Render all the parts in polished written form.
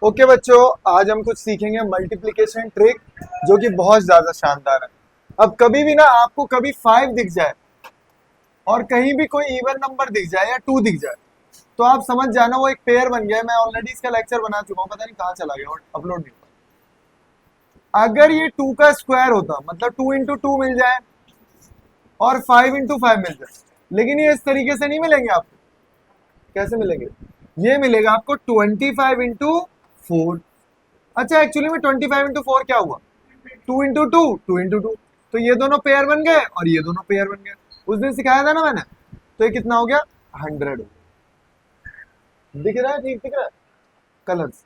Okay बच्चों, आज हम कुछ सीखेंगे मल्टीप्लिकेशन ट्रिक जो कि बहुत ज्यादा शानदार है। अब कभी भी ना आपको कभी 5 दिख जाए और कहीं भी कोई इवन नंबर दिख जाए या 2 दिख जाए तो आप समझ जाना वो एक पेयर बन गया है। मैं ऑलरेडी इसका लेक्चर बना चुका हूँ, पता नहीं कहाँ चला गया और अपलोड नहीं हुआ। अगर ये 2 का स्क्वायर होता मतलब 2 इंटू 2 मिल जाए और 5 इंटू 5 मिल जाए, लेकिन ये इस तरीके से नहीं मिलेंगे आपको। कैसे मिलेंगे? ये मिलेगा आपको 25 इंटू 4। अच्छा, एक्चुअली में 25 इंटू 4 क्या हुआ? 2 इंटू 2, 2 इंटू 2। तो ये दोनों पेयर बन गए और ये दोनों पेयर बन गए। उस दिन सिखाया था ना मैंने। तो ये कितना हो गया? 100 हो गया। दिख रहा है? ठीक दिख रहा है कलर्स?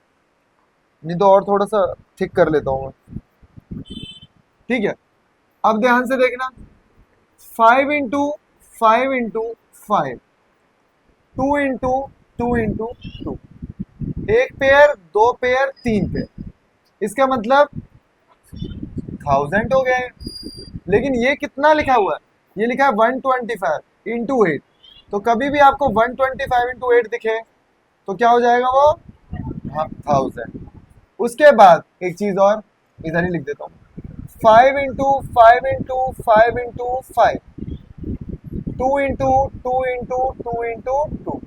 नहीं तो और थोड़ा सा ठीक कर लेता हूँ मैं। ठीक है, अब ध्यान से देखना। 5 इंटू 5 इंटू 5, 2 इंटू 2 इंटू 2। एक पेयर, दो पेयर, तीन पेयर, इसका मतलब 1000 हो गए। लेकिन ये कितना लिखा हुआ है? ये लिखा है 125 इंटू 8। तो कभी भी आपको 125 इंटू 8 दिखे तो क्या हो जाएगा वो? 1000। उसके बाद एक चीज और इधर ही लिख देता हूँ। 5 into 5 into 5 into 5, 2 into 2 into 2 into 2।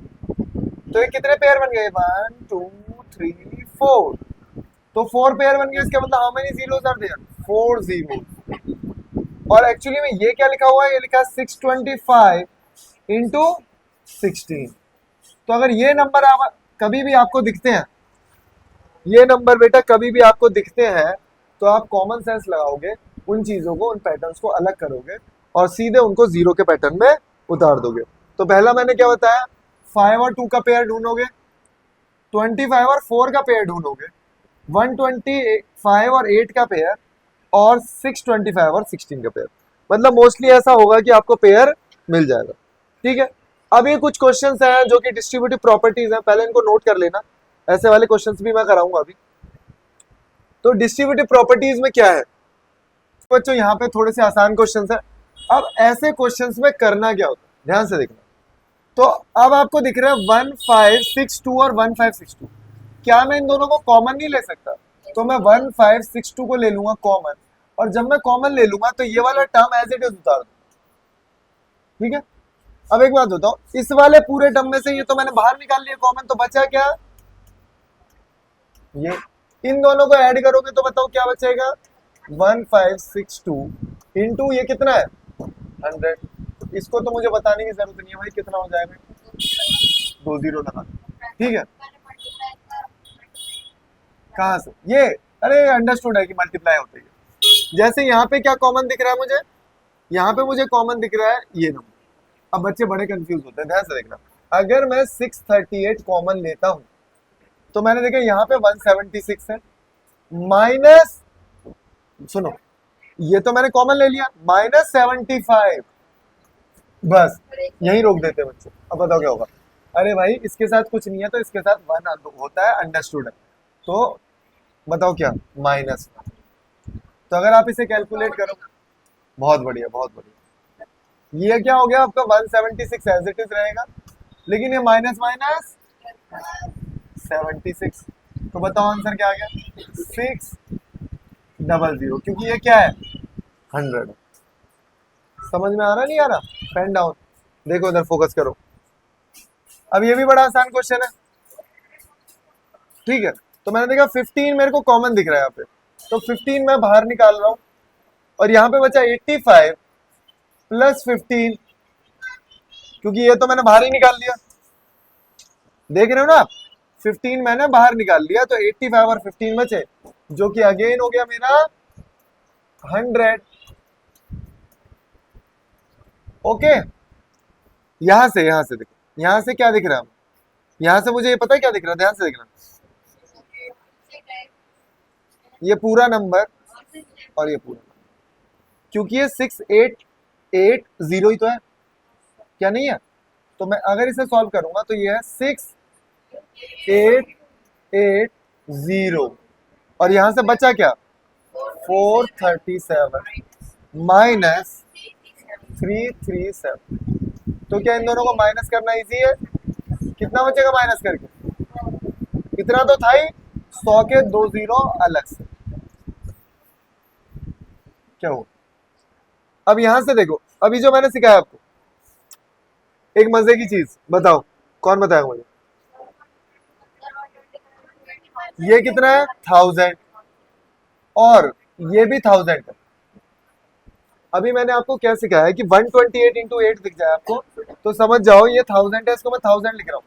तो ये कितने पेयर बन गए? 1 2 3 4। तो 4 पेयर बन गए। इसका मतलब how many zeros are there? 4 zero. और एक्चुअली में ये क्या लिखा हुआ है? ये लिखा है 625 इंटू 16। तो अगर ये नंबर आप कभी भी आपको दिखते हैं, ये नंबर बेटा कभी भी आपको दिखते हैं, तो आप कॉमन सेंस लगाओगे, उन चीजों को, उन पैटर्न्स को अलग करोगे और सीधे उनको जीरो के पैटर्न में उतार दोगे। तो पहला मैंने क्या बताया? 5 और 2 का पेयर ढूंढोगे, 25 और 4 का पेयर ढूंढोगे, 125 और 8 का पेयर, और 625 और 16 का पेयर। मतलब मोस्टली ऐसा होगा कि आपको पेयर मिल जाएगा। ठीक है, अब ये कुछ क्वेश्चंस हैं जो कि डिस्ट्रीब्यूटिव प्रॉपर्टीज हैं, पहले इनको नोट कर लेना। ऐसे वाले क्वेश्चंस भी मैं कराऊंगा अभी। तो डिस्ट्रीब्यूटिव प्रॉपर्टीज में क्या है बच्चों? यहाँ पे थोड़े से आसान क्वेश्चंस है। अब ऐसे क्वेश्चंस में करना क्या होता है, ध्यान से देखना। तो अब आपको दिख रहा है 1562 और 1562। क्या मैं इन दोनों को कॉमन नहीं ले सकता? तो मैं 1562 को ले लूंगा कॉमन, और जब मैं कॉमन ले लूंगा तो ये वाला टर्म एज इट इज उतार दूंगा। ठीक है, अब एक बात बताओ, इस वाले पूरे टर्म में से ये तो मैंने बाहर निकाल लिया कॉमन, तो बचा क्या? ये। इन दोनों को ऐड करोगे तो बताओ क्या बचेगा? 1562 इंटू ये कितना है? 100। इसको तो मुझे बताने की जरूरत नहीं है भाई, कितना हो जाएगा? 2 जीरो लगा। ठीक है, कहां से ये? अरे अंडरस्टूड है कि मल्टीप्लाई होता है। जैसे यहाँ पे क्या कॉमन दिख रहा है मुझे? यहाँ पे मुझे कॉमन दिख रहा है ये नंबर। अब बच्चे बड़े कंफ्यूज होते हैं, ध्यान से देखना। अगर मैं 638 कॉमन लेता हूं तो मैंने देखा यहाँ पे 176 है, माइनस, सुनो, ये तो मैंने कॉमन ले लिया, -75। बस यही रोक देते बच्चे। अब बताओ क्या होगा? अरे भाई इसके साथ कुछ नहीं है तो इसके साथ 1 होता है, अंडरस्टूड है। तो बताओ क्या? माइनस। तो अगर आप इसे कैलकुलेट करो, बहुत बढ़िया बहुत बढ़िया। ये क्या हो गया आपका? 176 एज इट इज रहेगा, लेकिन ये माइनस माइनस 76। तो बताओ आंसर क्या आ गया? 600, क्योंकि ये क्या है? 100। समझ में आ रहा नहीं आ रहा? Pen down. देखो इधर फोकस करो। अब ये भी बड़ा आसान क्वेश्चन है। ठीक है, तो मैंने देखा 15 मेरे को कॉमन दिख रहा है यहाँ पे, तो 15 मैं बाहर निकाल रहा हूँ, और यहाँ पे बचा 85 प्लस 15, क्योंकि ये तो मैंने बाहर ही निकाल लिया। देख रहे हो ना आप? 15 मैंने बाहर निकाल लिया, तो 85 और 15 बचे, जो कि अगेन हो गया मेरा 100। ओके, यहां से देखो, यहां से क्या दिख रहा है? यहां से मुझे ये पता है क्या दिख रहा है, ध्यान से देखना। ये पूरा नंबर और ये पूरा नंबर, क्योंकि ये 6880 ही तो है, क्या नहीं है? तो मैं अगर इसे सॉल्व करूंगा तो ये है 6880, और यहां से बचा क्या? 437 माइनस 337। तो क्या इन दोनों को माइनस करना इजी है? कितना बचेगा माइनस करके? इतना तो था ही, 100 के 2 जीरो अलग से क्या हो। अब यहां से देखो, अभी जो मैंने सिखाया आपको, एक मजे की चीज बताओ, कौन बताएगा मुझे? ये कितना है? 1000, और ये भी 1000 है। अभी मैंने आपको क्या सिखाया है कि 128 इंटू 8 दिख जाए आपको, तो समझ जाओ ये 1000 है, इसको मैं 1000 लिख रहा हूं,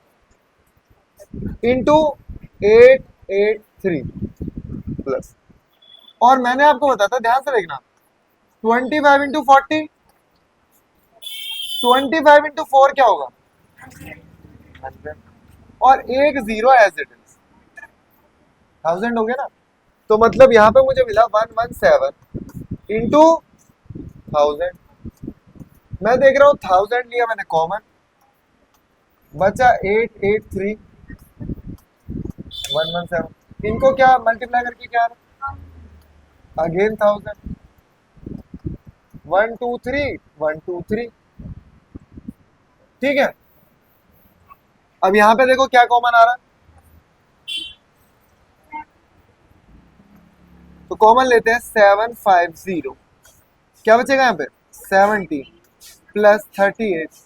इंटू 883 प्लस। और मैंने आपको बताया था, ध्यान से देखना, 25 इंटू 40, 25 इंटू 4 क्या होगा? 100, और एक जीरो एज इट इज 1000 हो गया ना। तो मतलब यहाँ पे मुझे मिला 117 इंटू 1000। मैं देख रहा हूँ 1000 लिया मैंने कॉमन, बचा 883 117। इनको क्या मल्टीप्लाई करके क्या अगेन 1000, 123 123। ठीक है, अब यहाँ पे देखो क्या कॉमन आ रहा है, तो कॉमन लेते हैं 750। क्या बचेगा यहाँ पे? 70 प्लस 38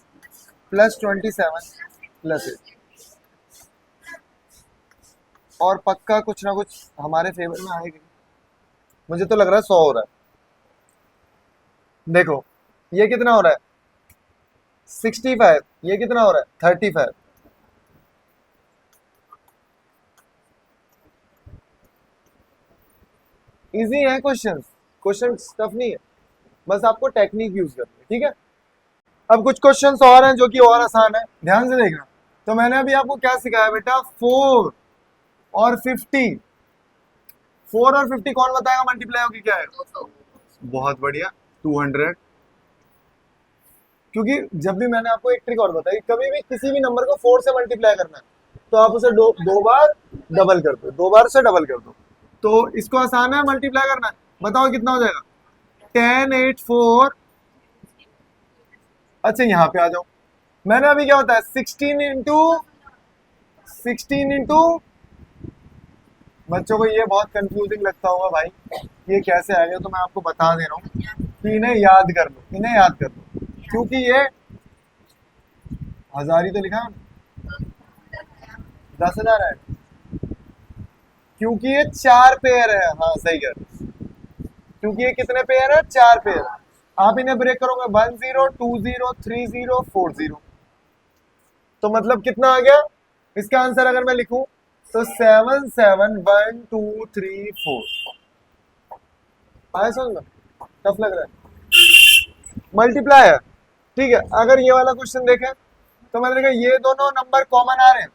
प्लस 27 प्लस 8। और पक्का कुछ ना कुछ हमारे फेवर में आएगी, मुझे तो लग रहा है 100 हो रहा है। देखो ये कितना हो रहा है? 65। ये कितना हो रहा है? 35। इजी है क्वेश्चन, क्वेश्चन टफ नहीं है, बस आपको टेक्निक यूज करनी है। ठीक है, अब कुछ क्वेश्चंस और हैं जो कि और आसान है, ध्यान से देखना। तो मैंने अभी आपको क्या सिखाया बेटा? 4 और 50। 4 और 50 कौन बताएगा मल्टीप्लाई होगी क्या है? बहुत बढ़िया, 200। क्योंकि जब भी मैंने आपको एक ट्रिक और बताई, कभी भी किसी भी नंबर को 4 से मल्टीप्लाई करना है तो आप उसे दो बार डबल कर दो, 2 बार से डबल कर दो। तो इसको आसान है मल्टीप्लाई करना, बताओ कितना हो जाएगा? 10 8 4। अच्छा यहाँ पे आ जाओ, मैंने अभी क्या बताया? 16 इंटू बच्चों को ये बहुत कंफ्यूजिंग लगता होगा भाई, ये कैसे आ गया, तो मैं आपको बता दे रहा हूँ कि इन्हें याद कर लो, इन्हें याद कर लो, क्योंकि ये 1000 ही तो लिखा है, 10,000 है, क्योंकि ये 4 पेयर है। हाँ सही कह रहे हो, क्योंकि ये कितने पेयर है? 4 पेयर। आप इन्हें ब्रेक करोगे 1 0 2 0 3 0 4 0, तो मतलब कितना आ गया इसका आंसर? अगर मैं लिखूं तो 7 7 1 2 3 4। आया समझ में? टफ लग रहा है? मल्टीप्लाई है। ठीक है, अगर ये वाला क्वेश्चन देखें तो मैंने देखा ये दोनों नंबर कॉमन आ रहे हैं।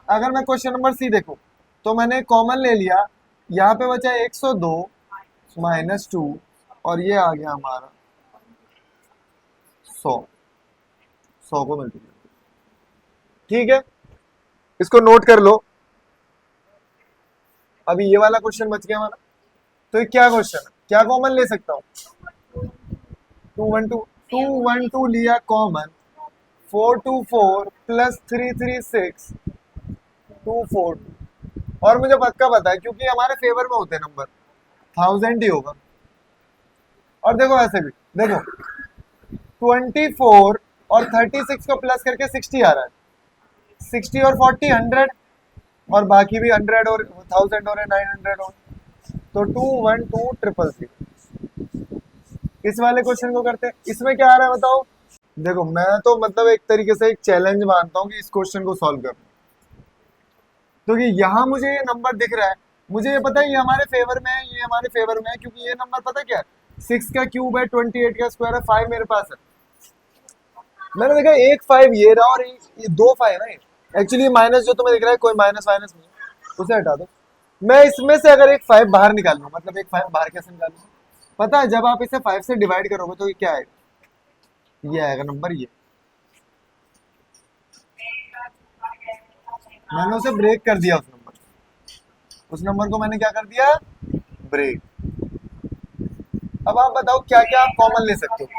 अगर मैं क्वेश्चन नंबर सी देखूं तो मैंने कॉमन ले लिया, यहाँ पे बचा 102 -2, और ये आ गया हमारा 100। 100 को मल्टीप्लाई, ठीक है, इसको नोट कर लो। अभी ये वाला क्वेश्चन बच गया हमारा, तो ये क्या क्वेश्चन है? क्या कॉमन ले सकता हूँ? 2 1 2 लिया कॉमन, 4 2 4 प्लस 3 3 6 2 4। और मुझे पक्का पता है क्योंकि हमारे फेवर में होते हैं नंबर, 1000 ही होगा। और देखो ऐसे भी देखो, 24 और 36 को प्लस करके 60 आ रहा है, 60 और 40 100, और बाकी भी 100 और 1000 और 900 और, तो 2 1 2 0 0 0। इस वाले क्वेश्चन को करते हैं, इसमें क्या आ रहा है बताओ? देखो मैं तो मतलब एक तरीके से एक चैलेंज मानता हूँ कि इस क्वेश्चन को सॉल्व करना, क्योंकि यहाँ मुझे ये नंबर दिख रहा है, मुझे ये पता है ये हमारे फेवर में है, ये हमारे फेवर में है, क्योंकि ये नंबर पता क्या है? 6 का क्यूब है, 28 का स्क्वायर है, 5 मेरे पास है। मैंने देखा एक 5 ये रहा और ये 2 5 है। एक्चुअली माइनस जो तुम्हें दिख रहा है कोई माइनस वाइनस नहीं, उसे हटा दो। मैं इसमें से अगर एक 5 बाहर निकाल लूँ, मतलब एक 5 बाहर कैसे निकाल लूँ? पता है जब आप इसे 5 से डिवाइड करोगे तो ये क्या आएगा? ये आएगा नंबर, ये मैंने उसे ब्रेक कर दिया, उस नंबर को मैंने क्या कर दिया? ब्रेक। अब आप बताओ क्या क्या आप कॉमन ले सकते हो?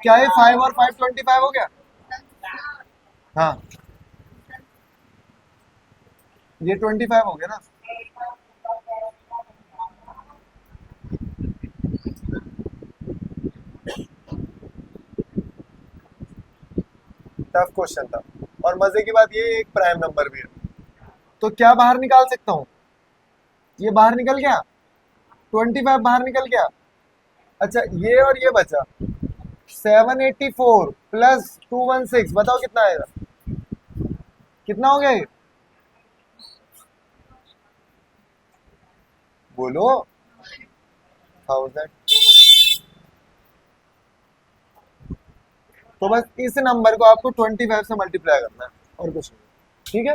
क्या ये 5 और 5 25 हो गया? हाँ ये 25 हो गया ना। टफ क्वेश्चन था। और मजे की बात ये एक प्राइम नंबर भी है, तो क्या बाहर निकाल सकता हूँ? ये बाहर निकल गया, 25 बाहर निकल गया। अच्छा ये और ये बचा, 784 प्लस 216, बताओ कितना आएगा? कितना हो गया ये? बोलो। 1000। तो बस इस नंबर को आपको 25 से मल्टीप्लाई करना है और कुछ नहीं, ठीक है?